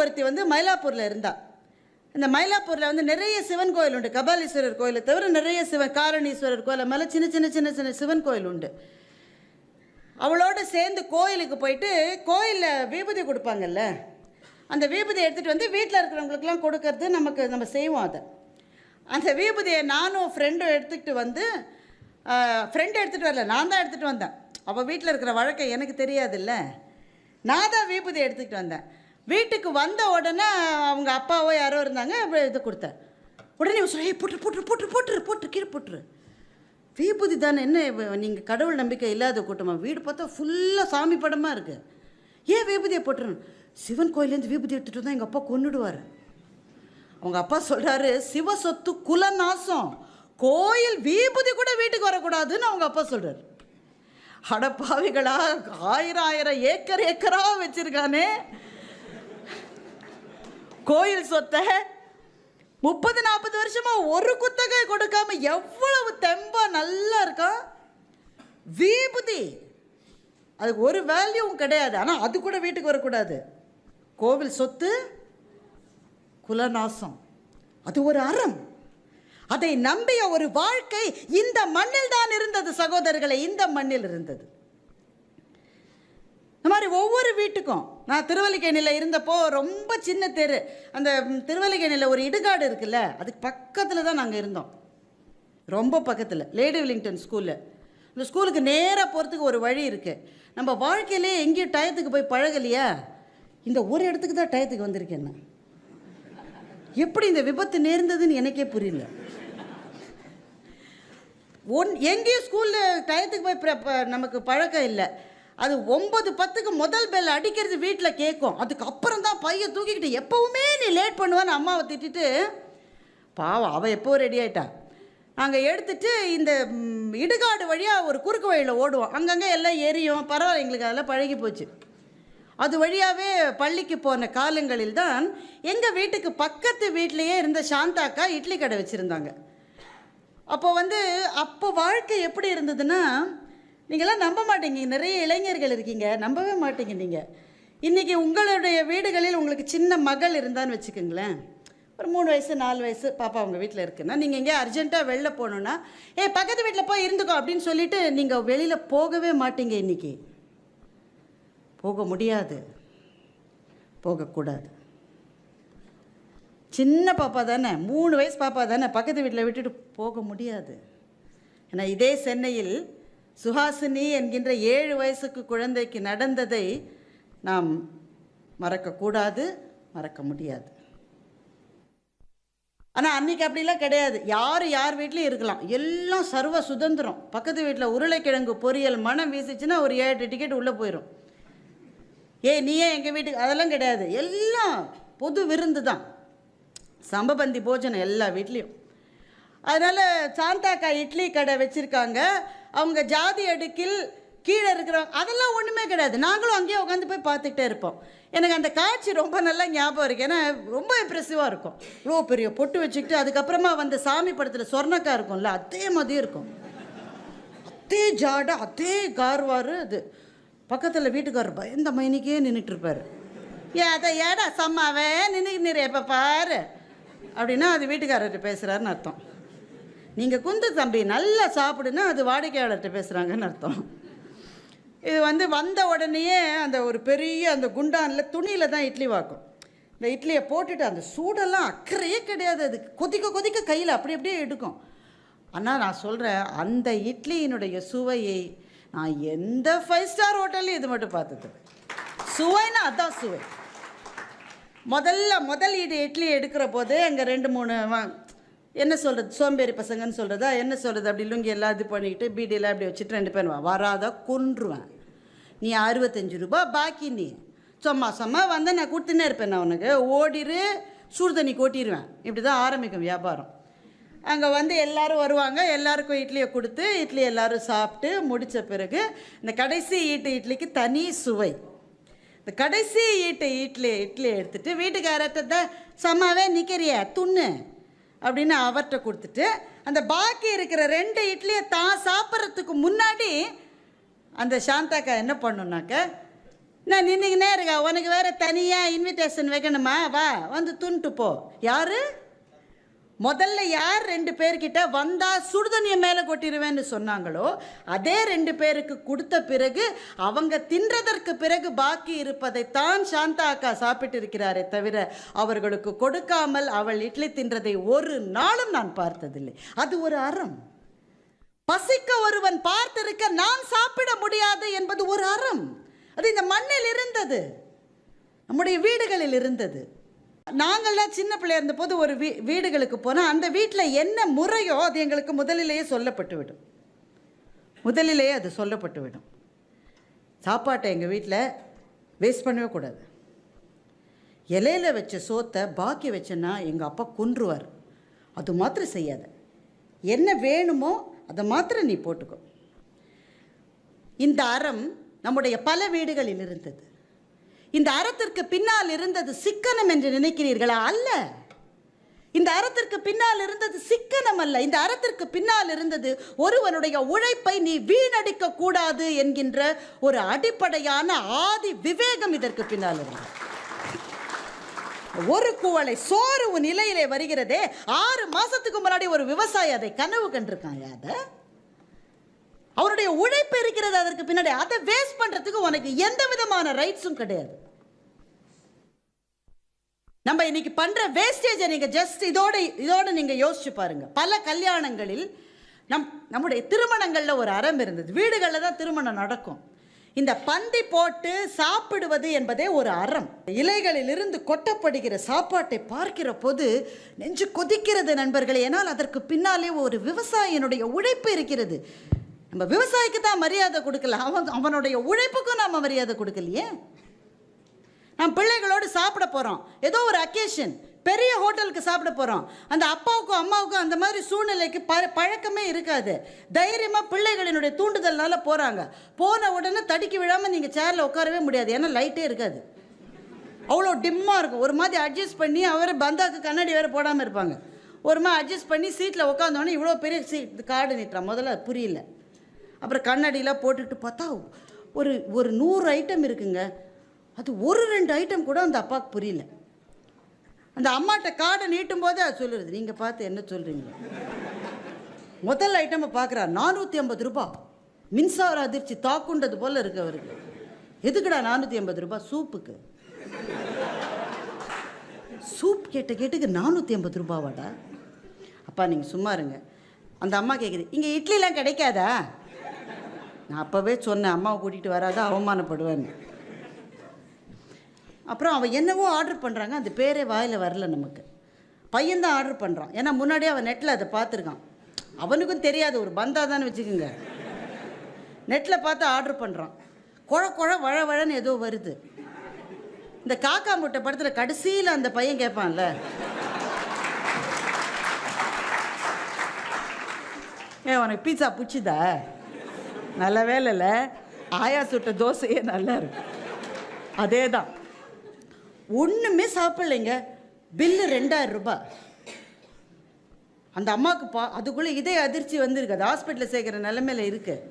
ஒருத்தி வந்து மயிலாப்பூரில் இருந்தா. இந்த மயிலாப்பூரில் வந்து நிறைய சிவன் கோயில் உண்டு. கபாலீஸ்வரர் கோயிலை தவிர நிறைய காரணீஸ்வரர் கோயில் மேலே சின்ன சின்ன சின்ன சின்ன சிவன் கோயில் உண்டு. அவளோட சேர்ந்து கோயிலுக்கு போயிட்டு கோயிலில் விபூதி கொடுப்பாங்கல்ல, அந்த விபூதி எடுத்துகிட்டு வந்து வீட்டில் இருக்கிறவங்களுக்கெல்லாம் கொடுக்கறது நம்ம செய்வோம். அதை அந்த விபூதியை நானும் ஃப்ரெண்டும் எடுத்துக்கிட்டு வந்து, ஃப்ரெண்டு எடுத்துகிட்டு வரல, நான் தான் எடுத்துகிட்டு வந்தேன். அவள் வீட்டில் இருக்கிற வழக்கை எனக்கு தெரியாதுல்ல, நான் தான் விபூதி எடுத்துக்கிட்டு வந்தேன். வீட்டுக்கு வந்த உடனே அவங்க அப்பாவோ யாரோ இருந்தாங்க, இது கொடுத்தேன். உடனே சொல்லி போட்டு போட்டு போட்டு போட்டுரு போட்டு கீழே போட்டுரு. விபூதி தானே, என்ன நீங்கள் கடவுள் நம்பிக்கை இல்லாத கூட்டமாக? வீடு பார்த்தா ஃபுல்லாக சாமி படமாக இருக்குது. ஏன் விபூதியை போட்டுருன்னு? சிவன் கோயிலேருந்து விபூதி எடுத்துகிட்டு வந்தால் எங்கள் அப்பா கொன்னுடுவார். அவங்க அப்பா சொல்கிறாரு, சிவ சொத்து குலநாசம், கோயில் விபூதி கூட வீட்டுக்கு வரக்கூடாதுன்னு அவங்க அப்பா சொல்கிறார். அடப்பாவிகளா, 1000 ஏக்கரா வச்சுருக்கானே கோயில் சொத்தை, 30-40 வருஷமா ஒரு குத்தகை கொடுக்காம எவ்வளவு தெம்பா நல்லா இருக்கான். விபூதி அதுக்கு ஒரு வேல்யூவும் கிடையாது, ஆனால் அது கூட வீட்டுக்கு வரக்கூடாது. கோவில் சொத்து குலநாசம், அது ஒரு அறம். அதை நம்பிய ஒரு வாழ்க்கை இந்த மண்ணில் தான் இருந்தது சகோதரர்களை, இந்த மண்ணில் இருந்தது. இந்த மாதிரி ஒவ்வொரு வீட்டுக்கும், நான் திருவல்லிக்கேணியில் இருந்தப்போ ரொம்ப சின்ன தெரு, அந்த திருவல்லிக்கேணியில் ஒரு இடுகாடு இருக்குல்ல, அதுக்கு பக்கத்தில் தான் நாங்கள் இருந்தோம். ரொம்ப பக்கத்தில், லேடி வில்லிங்டன் ஸ்கூலில். இந்த ஸ்கூலுக்கு நேராக போகிறதுக்கு ஒரு வழி இருக்குது. நம்ம வாழ்க்கையிலே எங்கேயும் டயத்துக்கு போய் பழகலையா, இந்த ஒரு இடத்துக்கு தான் டயத்துக்கு வந்திருக்கேன் நான். எப்படி இந்த விபத்து நேர்ந்ததுன்னு எனக்கே புரியல. எங்கேயும் ஸ்கூலில் டயத்துக்கு போய் நமக்கு பழக்கம் இல்லை. அது 9:10க்கு முதல் பெல் அடிக்கிறது வீட்டில் கேட்கும். அதுக்கப்புறம் தான் பையன் தூக்கிக்கிட்டு எப்போவுமே நீ லேட் பண்ணுவான்னு அம்மாவை திட்டிட்டு, பாவம் அவள் எப்போ ரெடி ஆகிட்டா. நாங்கள் எடுத்துகிட்டு இந்த இடுகாடு வழியாக ஒரு குறுக்கு வழியில் ஓடுவோம். அங்கங்கே எல்லாம் எரியும், பரவாயில்ல, எங்களுக்கு அதெல்லாம் பழகி போச்சு. அது வழியாகவே பள்ளிக்கு போன காலங்களில் தான் எங்கள் வீட்டுக்கு பக்கத்து வீட்டிலையே இருந்த சாந்தாக்கா இட்லி கடை வச்சுருந்தாங்க. அப்போ வாழ்க்கை எப்படி இருந்ததுன்னா, நீங்களாம் நம்ப மாட்டீங்க, நிறைய இளைஞர்கள் இருக்கீங்க, நம்பவே மாட்டீங்க. நீங்கள் இன்றைக்கி உங்களுடைய வீடுகளில் உங்களுக்கு சின்ன மகள் இருந்தான்னு வச்சுக்கோங்களேன், ஒரு 3 வயசு 4 வயசு பாப்பா அவங்க வீட்டில் இருக்குன்னா, நீங்கள் எங்கேயா அர்ஜென்ட்டாக வெளில போகணுன்னா, பக்கத்து வீட்டில் போய் இருந்துக்கோ அப்படின்னு சொல்லிவிட்டு நீங்கள் வெளியில் போகவே மாட்டீங்க. இன்றைக்கி போக முடியாது, போகக்கூடாது. சின்ன பாப்பா தானே, 3 வயசு பாப்பா தானே, பக்கத்து வீட்டில் விட்டுட்டு போக முடியாது. ஏன்னா இதே சென்னையில் சுஹாசினி என்கின்ற 7 வயசுக்கு குழந்தைக்கு நடந்ததை நாம் மறக்கக்கூடாது, மறக்க முடியாது. ஆனால் அன்றைக்கி அப்படிலாம் கிடையாது. யார் வீட்லேயும் இருக்கலாம், எல்லாம் சர்வ சுதந்திரம். பக்கத்து வீட்டில் உருளைக்கிழங்கு பொரியல் மனம் வீசிச்சுன்னா ஒரு 7 டிக்கெட் உள்ளே போயிடும். நீ ஏன் எங்கள் வீட்டுக்கு, அதெல்லாம் கிடையாது. எல்லாம் பொது விருந்து தான், சம்பபந்தி போஜனம் எல்லா வீட்லேயும். அதனால் சாந்தாக்கா இட்லி கடை வச்சுருக்காங்க. அவங்க ஜாதி அடுக்கில் கீழே இருக்கிறவங்க அதெல்லாம் ஒன்றுமே கிடையாது. நாங்களும் அங்கேயே உட்காந்து போய் பார்த்துக்கிட்டே இருப்போம். எனக்கு அந்த காட்சி ரொம்ப நல்லா ஞாபகம் இருக்குது. ஏன்னா ரொம்ப இம்ப்ரெசிவாக இருக்கும். இவ்வளோ பெரிய பொட்டு வச்சுக்கிட்டு, அதுக்கப்புறமா வந்து சாமி படத்தில் சொர்ணக்கா இருக்கும்ல, அதே மாதிரி இருக்கும். அதே ஜாடை, அதே கார்வாரு. அது பக்கத்தில் வீட்டுக்காரர் பயந்த மைனிக்கே நின்றுட்டுருப்பார். அதை ஏடா சம்மாவே நின்றுக்கிற எப்போ பாரு அப்படின்னா அது வீட்டுக்காரர்கிட்ட பேசுகிறாருன்னு அர்த்தம். நீங்கள் குந்து தம்பி நல்லா சாப்பிடுன்னா அது வாடிக்கையாளர்கிட்ட பேசுகிறாங்கன்னு அர்த்தம். இது வந்த உடனேயே அந்த ஒரு பெரிய அந்த குண்டானில் துணியில் தான் இட்லி வாக்கும். இந்த இட்லியை போட்டுட்டு அந்த சூடெல்லாம் அக்கறையே கிடையாது, அது கொதிக்க கையில் அப்படியே எடுக்கும். ஆனால் நான் சொல்கிறேன், அந்த இட்லியினுடைய சுவையை நான் எந்த 5 ஸ்டார் ஹோட்டல்லையும் இது மட்டும் பார்த்தது. சுவைன்னா அதான் சுவை. முதல் இட்லி எடுக்கிற போது அங்கே 2-3 என்ன சொல்கிறது, சோம்பேறி பசங்கன்னு சொல்கிறதா என்ன சொல்கிறது, அப்படி லுங்கி எல்லாம் இது பண்ணிக்கிட்டு பீடியெல்லாம் அப்படி வச்சுட்டு 2 பேர் வராத கொன்றுவேன். நீ 65 ரூபா பாக்கி, நீ சும்மா வந்தால் நான் கொடுத்துன்னே இருப்பேன். நான் உனக்கு ஓடிரு, சுடு தண்ணி கொட்டிடுவேன். இப்படி தான் ஆரம்பிக்கும் வியாபாரம். அங்கே எல்லோரும் வருவாங்க, எல்லாருக்கும் இட்லியை கொடுத்து இட்லி எல்லோரும் சாப்பிட்டு முடித்த பிறகு இந்த கடைசி இட்லிக்கு தனி சுவை. இந்த கடைசி இட்லி எடுத்துகிட்டு வீட்டுக்காரத்தை சம்மாவே நிற்கிறிய துண்ணு அப்படின்னு அவர்கிட்ட கொடுத்துட்டு, அந்த பாக்கி இருக்கிற 2 இட்லியை தான் சாப்பிட்றதுக்கு முன்னாடி அந்த சாந்தாக்கா என்ன பண்ணுனாக்க, நான் நின்றுக்கினே இருக்கா, உனக்கு வேற தனியாக இன்விடேஷன் வைக்கணுமா, வா வந்து துண்ட்டு போ. யாரு முதல்ல யார் 2 பேர்கிட்ட வந்தால் சுடுதண்ணியை மேலே கொட்டிடுவேன்னு சொன்னாங்களோ அதே 2 பேருக்கு கொடுத்த பிறகு அவங்க தின்றதற்கு பிறகு பாக்கி இருப்பதைத்தான் சாந்தா அக்கா சாப்பிட்டு இருக்கிறாரே தவிர அவர்களுக்கு கொடுக்காமல் அவள் இட்லி தின்றதை ஒரு நாளும் நான் பார்த்ததில்லை. அது ஒரு அறம். பசிக்க ஒருவன் பார்த்திருக்க நான் சாப்பிட முடியாது என்பது ஒரு அறம். அது இந்த மண்ணில் இருந்தது, நம்முடைய வீடுகளில் இருந்தது. நாங்கள்லாம் சின்ன பிள்ளையா இருந்தபோது ஒரு வீடுகளுக்கு போனால் அந்த வீட்டில் என்ன முறையோ அது எங்களுக்கு முதலிலேயே சொல்லப்பட்டு விடும். முதலிலேயே அது சொல்லப்பட்டு விடும். சாப்பாட்டை எங்கள் வீட்டில் வேஸ்ட் பண்ணவே கூடாது. இலையில வச்ச சோத்தை பாக்கி வச்சேன்னா எங்கள் அப்பா கொன்றுவார். அது மாத்திரம் செய்யாத, என்ன வேணுமோ அதை மாத்திரம் நீ போட்டுக்கோ. இந்த அறம் நம்முடைய பல வீடுகளில் இருந்தது. இந்த அறத்திற்கு பின்னால் இருந்தது சிக்கனம் என்று நினைக்கிறீர்களா? அல்ல. இந்த அறத்திற்கு பின்னால் இருந்தது சிக்கனம் அல்ல. இந்த அறத்திற்கு பின்னால் இருந்தது ஒருவனுடைய உழைப்பை நீ வீணடிக்க கூடாது என்கின்ற ஒரு அடிப்படையான ஆதி விவேகம் இதற்கு பின்னால் இருந்தது. ஒரு குவளை சோறு உன் நிலையிலே வருகிறதே, 6 மாசத்துக்கு முன்னாடி ஒரு விவசாயி அதை கனவு கண்டிருக்காங்க. அதை அவருடைய உழைப்பு இருக்கிறது அதற்கு பின்னாடி. அதை வேஸ்ட் பண்றதுக்கு உனக்கு எந்த விதமான ரைட்ஸும் கிடையாது. நம்ம இன்னைக்கு பண்ற வேஸ்டேஜை நீங்க ஜஸ்ட் இதோட நீங்க யோசிச்சு பாருங்க. பல கல்யாணங்களில் நம்முடைய திருமணங்கள்ல ஒரு அறம் இருந்தது. வீடுகளில் தான் திருமணம் நடக்கும். இந்த பந்தி போட்டு சாப்பிடுவது என்பதே ஒரு அறம். இலைகளில் இருந்து கொட்டப்படுகிற சாப்பாட்டை பார்க்கிற போது நெஞ்சு கொதிக்கிறது நண்பர்களே. ஏனால் அதற்கு பின்னாலே ஒரு விவசாயினுடைய உழைப்பு இருக்கிறது. நம்ம விவசாயிக்கு தான் மரியாதை கொடுக்கல, அவனுடைய உழைப்புக்கும் நாம் மரியாதை கொடுக்கலையே. நாம் பிள்ளைகளோடு சாப்பிட போகிறோம், ஏதோ ஒரு அக்கேஷன், பெரிய ஹோட்டலுக்கு சாப்பிட போகிறோம். அந்த அப்பாவுக்கும் அம்மாவுக்கும் அந்த மாதிரி சூழ்நிலைக்கு பழக்கமே இருக்காது. தைரியமாக பிள்ளைகளினுடைய தூண்டுதல்னால போகிறாங்க. போன உடனே தடுக்கி விழாமல் நீங்கள் சேரில் உட்காரவே முடியாது, ஏன்னா லைட்டே இருக்காது, அவ்வளோ டிம்மாக இருக்கும். ஒரு மாதிரி அட்ஜஸ்ட் பண்ணி அவரை பந்தாக்கு கண்ணாடி வேறு போடாமல் இருப்பாங்க. ஒரு மாதிரி அட்ஜஸ்ட் பண்ணி சீட்டில் உட்காந்தோடனே இவ்வளோ பெரிய கார்டு நீட்டுறான். முதல்ல புரியல, அப்புறம் கண்ணாடிலாம் போட்டுக்கிட்டு பார்த்தா ஒரு 100 ஐட்டம் இருக்குங்க. அது 1-2 ஐட்டம் கூட அந்த அப்பாவுக்கு புரியல. அந்த அம்மாட்ட கார்டை நீட்டும் போது அது சொல்லுறது, நீங்கள் பார்த்து என்ன சொல்கிறீங்க. முதல் ஐட்டமை பார்க்குறார், 450 ரூபா. மின்சார அதிர்ச்சி தாக்குண்டது போல் இருக்கு அவருக்கு. எதுக்குடா 450 ரூபா? சூப்புக்கு. சூப் கேட்டுக்கு 450 ரூபாவாடா? அப்பா நீங்கள் சும்மா இருங்க. அந்த அம்மா கேட்குது, இங்கே இட்லிலாம் கிடைக்காதா? நான் அப்போவே சொன்னேன், அம்மாவை கூட்டிகிட்டு வராத, அவமானப்படுவேன்னு. அப்புறம் அவன் என்னவோ ஆர்டர் பண்ணுறாங்க, அந்த பேரே வாயில் வரல நமக்கு. பையன்தான் ஆர்டர் பண்ணுறான், ஏன்னா முன்னாடியே அவன் நெட்டில் அதை பார்த்துருக்கான். அவனுக்கும் தெரியாது, ஒரு பந்தாதான்னு வச்சுக்கோங்க. நெட்டில் பார்த்து ஆர்டர் பண்ணுறான். குழ வழன்னு ஏதோ வருது. இந்த காக்கா முட்டை படத்தில் கடைசியில் அந்த பையன் கேட்பான்ல, உனக்கு பீட்சா பிடிச்சிதா? நல்ல வேலையில் ஆயா சுட்ட தோசையே நல்லா இருக்கும். அதே தான், ஒன்றுமே சாப்பிட்லைங்க. பில்லு 2000 ரூபாய். அந்த அம்மாவுக்கு அதுக்குள்ளே இதே அதிர்ச்சி வந்துருக்கு, அது ஹாஸ்பிட்டலில் சேர்க்குற நிலைமையில் இருக்குது.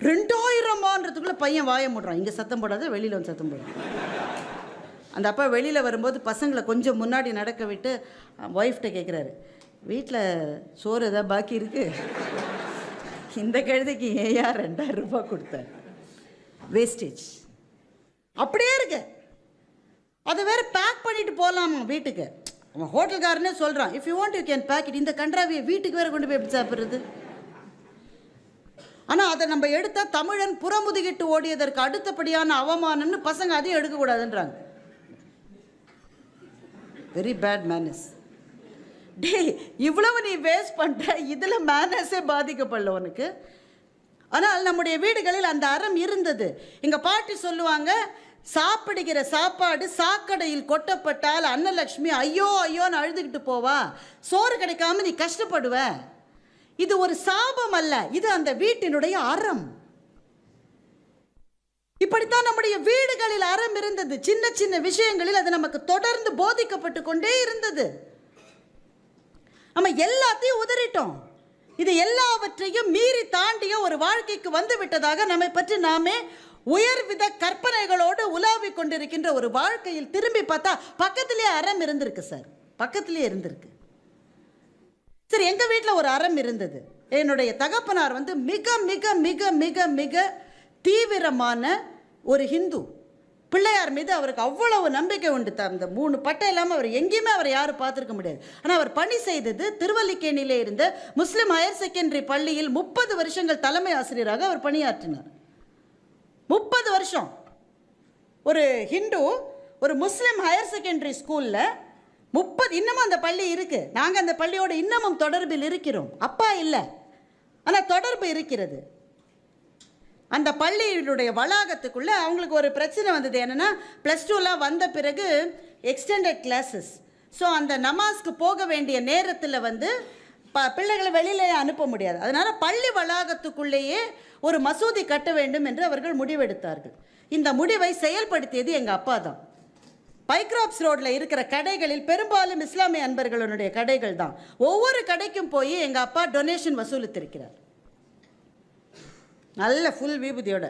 2000மான்றதுக்குள்ளே பையன் வாய முடுறான். இங்கே சத்தம் போடாத, வெளியில் வந்து சத்தம் போடுறான். அந்த அப்பா வெளியில் வரும்போது பசங்களை கொஞ்சம் முன்னாடி நடக்க விட்டு ஒய்ஃப்கிட்ட கேட்குறாரு, வீட்டில் சோறு எதாவது பாக்கி இருக்குது? இந்த கழுதைக்கு ஏயா 2000 ரூபாய் கொடுத்தார்? வேஸ்டேஜ் அப்படியே இருக்கு. அதை வேற பேக் பண்ணிட்டு போகலாமா வீட்டுக்கு? அவன் ஹோட்டல்காரனே சொல்கிறான், if you want you can pack it. இந்த கன்றாவியை வீட்டுக்கு வேற கொண்டு போய் எப்படி சாப்பிட்றது? ஆனால் அதை நம்ம எடுத்தால் தமிழன் புறமுதுகிட்டு ஓடியதற்கு அடுத்தபடியான அவமானம்னு பசங்க அதையும் எடுக்கக்கூடாதுன்றாங்க. Very bad manners. டே, இவ்வளவு நீ வேஸ்ட் பண்ணுற, இதில் மேனஸே பாதிக்கப்படல உனக்கு. ஆனால் நம்முடைய வீடுகளில் அந்த அறம் இருந்தது. எங்கள் பாட்டி சொல்லுவாங்க, சாப்பிடுகிற சாப்பாடு சாக்கடையில் கொட்டப்பட்டால் அன்னலட்சுமி ஐயோ ஐயோன்னு அழுதுகிட்டு போவா, சோறு கிடைக்காம நீ கஷ்டப்படுவ. இது ஒரு சாபம் அல்ல, இது அந்த வீட்டினுடைய அறம். இப்படித்தான் நம்முடைய வீடுகளில் அறம் இருந்தது. சின்ன சின்ன விஷயங்களில் அது நமக்கு தொடர்ந்து போதிக்கப்பட்டு கொண்டே இருந்தது. நம்ம எல்லாத்தையும் உதறிட்டோம். இது எல்லாவற்றையும் மீறி தாண்டிய ஒரு வாழ்க்கைக்கு வந்து விட்டதாக நம்மை பற்றி நாமே உயர்வித கற்பனைகளோடு உலாவிக் கொண்டிருக்கின்ற ஒரு வாழ்க்கையில் திரும்பி பார்த்தா பக்கத்திலேயே அறம் இருந்திருக்கு சார், பக்கத்திலேயே இருந்திருக்கு. சரி, எங்கள் வீட்டில் ஒரு அறம் இருந்தது. என்னுடைய தகப்பனார் வந்து மிக மிக மிக மிக மிக தீவிரமான ஒரு ஹிந்து. பிள்ளையார் மீது அவருக்கு அவ்வளவு நம்பிக்கை உண்டு. அந்த 3 பட்டை இல்லாமல் அவர் எங்கேயுமே அவர் யாரும் பார்த்துருக்க முடியாது. ஆனால் அவர் பணி செய்தது திருவல்லிக்கேணியிலே இருந்த முஸ்லீம் ஹையர் செகண்டரி பள்ளியில் 30 வருஷங்கள் தலைமை ஆசிரியராக அவர் பணியாற்றினார். 30 வருஷம். ஒரு ஹிந்து ஒரு முஸ்லீம் ஹையர் செகண்டரி ஸ்கூலில் 30, இன்னமும் அந்த பள்ளி இருக்குது. நாங்கள் அந்த பள்ளியோடு இன்னமும் தொடர்பில் இருக்கிறோம். அப்பா இல்லை, ஆனால் தொடர்பு இருக்கிறது. அந்த பள்ளியினுடைய வளாகத்துக்குள்ளே அவங்களுக்கு ஒரு பிரச்சனை வந்தது. என்னென்னா +2லாம் வந்த பிறகு எக்ஸ்டெண்டட் கிளாஸஸ். ஸோ அந்த நமாஸ்க்கு போக வேண்டிய நேரத்தில் வந்து பிள்ளைகளை வெளியிலேயே அனுப்ப முடியாது. அதனால் பள்ளி வளாகத்துக்குள்ளேயே ஒரு மசூதி கட்ட வேண்டும் என்று அவர்கள் முடிவெடுத்தார்கள். இந்த முடிவை செயல்படுத்தியது எங்கள் அப்பா தான். பைக்ராப்ஸ் ரோடில் இருக்கிற கடைகளில் பெரும்பாலும் இஸ்லாமிய அன்பர்களுடைய கடைகள் தான். ஒவ்வொரு கடைக்கும் போய் எங்கள் அப்பா டொனேஷன் வசூலித்திருக்கிறார். நல்ல ஃபுல் விபூதியோட.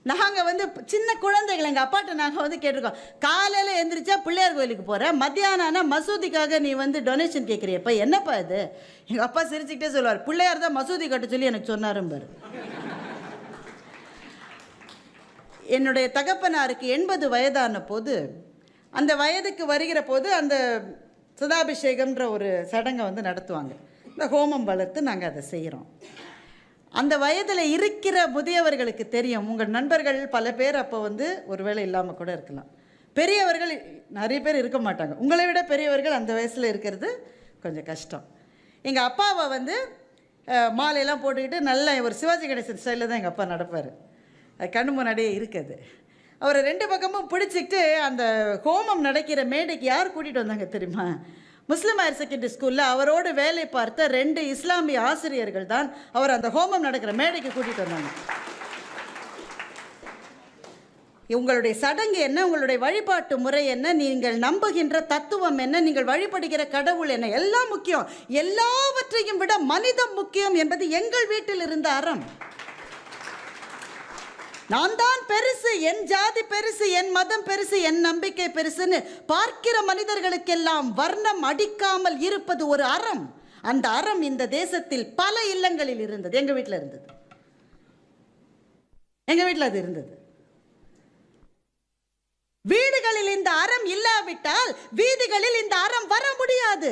நாங்கள் வந்து சின்ன குழந்தைகள் எங்கள் அப்பாட்ட நாங்கள் வந்து கேட்டிருக்கோம், காலையில் எழுந்திரிச்சா பிள்ளையார் கோயிலுக்கு போகிறேன், மத்தியானம் ஆனால் மசூதிக்காக நீ வந்து டொனேஷன் கேட்குறியப்பா, என்னப்பா இது? எங்கள் அப்பா சிரிச்சுக்கிட்டே சொல்லுவார், பிள்ளையார் தான் மசூதி கட்ட சொல்லி எனக்கு சொன்னாரும் பாரு. என்னுடைய தகப்பனாருக்கு 80 வயதான போது, அந்த வயதுக்கு வருகிற போது அந்த சதாபிஷேகம்ன்ற ஒரு சடங்கை வந்து நடத்துவாங்க. இந்த ஹோமம் வளர்த்து நாங்கள் அதை செய்கிறோம். அந்த வயதில் இருக்கிற முதியவர்களுக்கு தெரியும். உங்கள் நண்பர்கள் பல பேர் அப்போ வந்து ஒருவேளை இல்லாமல் கூட இருக்கலாம். பெரியவர்கள் நிறைய பேர் இருக்க மாட்டாங்க. உங்களை விட பெரியவர்கள் அந்த வயசில் இருக்கிறது கொஞ்சம் கஷ்டம். எங்கள் அப்பாவை வந்து மாலையெல்லாம் போட்டுக்கிட்டு நல்ல ஒரு சிவாஜி கணேசன் ஸ்டைலில் தான் எங்கள் அப்பா நடப்பார். கண்ணு முன்னாடியே இருக்குது. அவரை 2 பக்கமும் பிடிச்சிக்கிட்டு அந்த ஹோமம் நடக்கிற மேடைக்கு யார் கூட்டிகிட்டு வந்தாங்க தெரியுமா? முஸ்லீம் ஹையர் செகண்டரி ஸ்கூலில் அவரோடு வேலை பார்த்த 2 இஸ்லாமிய ஆசிரியர்கள் தான் அவர் அந்த ஹோமம் நடக்கிற மேடைக்கு கூட்டிகிட்டு வந்தாங்க. உங்களுடைய சடங்கு என்ன, உங்களுடைய வழிபாட்டு முறை என்ன, நீங்கள் நம்புகின்ற தத்துவம் என்ன, நீங்கள் வழிபடுகிற கடவுள் என்ன, எல்லாம் முக்கியம். எல்லாவற்றையும் விட மனிதம் முக்கியம் என்பது எங்கள் வீட்டில் இருந்த அறம். நான் தான் பெருசு, என் ஜாதி பெருசு, என் மதம் பெருசு, என் நம்பிக்கை பெருசுன்னு பார்க்கிற மனிதர்களுக்கெல்லாம் வர்ணம் அடிக்காமல் இருப்பது ஒரு அறம். அந்த அறம் இந்த தேசத்தில் பல இல்லங்களில் இருந்தது. எங்கள் வீட்டில் இருந்தது. எங்கள் வீட்டில் அது இருந்தது. வீடுகளில் இந்த அறம் இல்லாவிட்டால் வீதிகளில் இந்த அறம் வர முடியாது.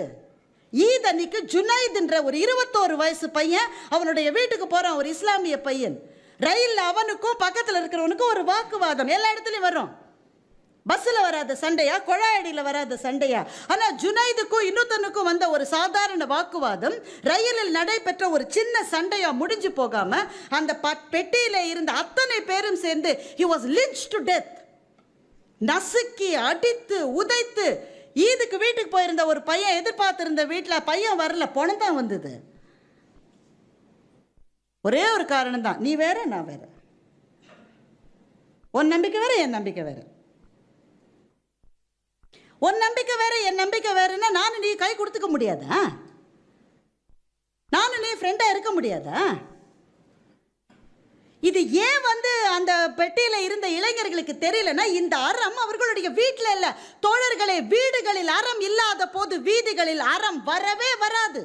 ஈதனிக்கு ஜுனைத்ன்ற ஒரு 21 வயசு பையன் அவனுடைய வீட்டுக்கு போறான், ஒரு இஸ்லாமிய பையன். ரயிலில் அவனுக்கும் பக்கத்தில் இருக்கிறவனுக்கும் ஒரு வாக்குவாதம் எல்லா இடத்துலையும் வரும். பஸ்ஸில் வராத சண்டையா, குழாயடியில் வராத சண்டையா? ஆனால் ஜுனைதுக்கும் இன்னொருத்தனுக்கும் வந்த ஒரு சாதாரண வாக்குவாதம் ரயிலில் நடைபெற்ற ஒரு சின்ன சண்டையா முடிஞ்சு போகாம அந்த பெட்டியில இருந்த அத்தனை பேரும் சேர்ந்து he was lynched to death. நசுக்கி அடித்து உதைத்து. ஈதுக்கு வீட்டுக்கு போயிருந்த ஒரு பையன் எதிர்பார்த்திருந்த வீட்டில் பையன் வரல, பணம் தான் வந்தது. ஒரே ஒரு காரணம் தான், நீ வேற நான் வேற, உன் நம்பிக்கை வேற என் நம்பிக்கை வேற. உன் நம்பிக்கை வேற என் நம்பிக்கை வேறன்னா நானும் நீ கை கொடுத்துக்க முடியாதா? நானும் நீ ஃப்ரெண்டா இருக்க முடியாதா? இது ஏன் வந்து அந்த பெட்டியில இருந்த இளைஞர்களுக்கு தெரியலன்னா, இந்த அறம் அவர்களுடைய வீட்டில் இல்ல தோழர்களே. வீடுகளில் அறம் இல்லாத போது வீதிகளில் அறம் வரவே வராது.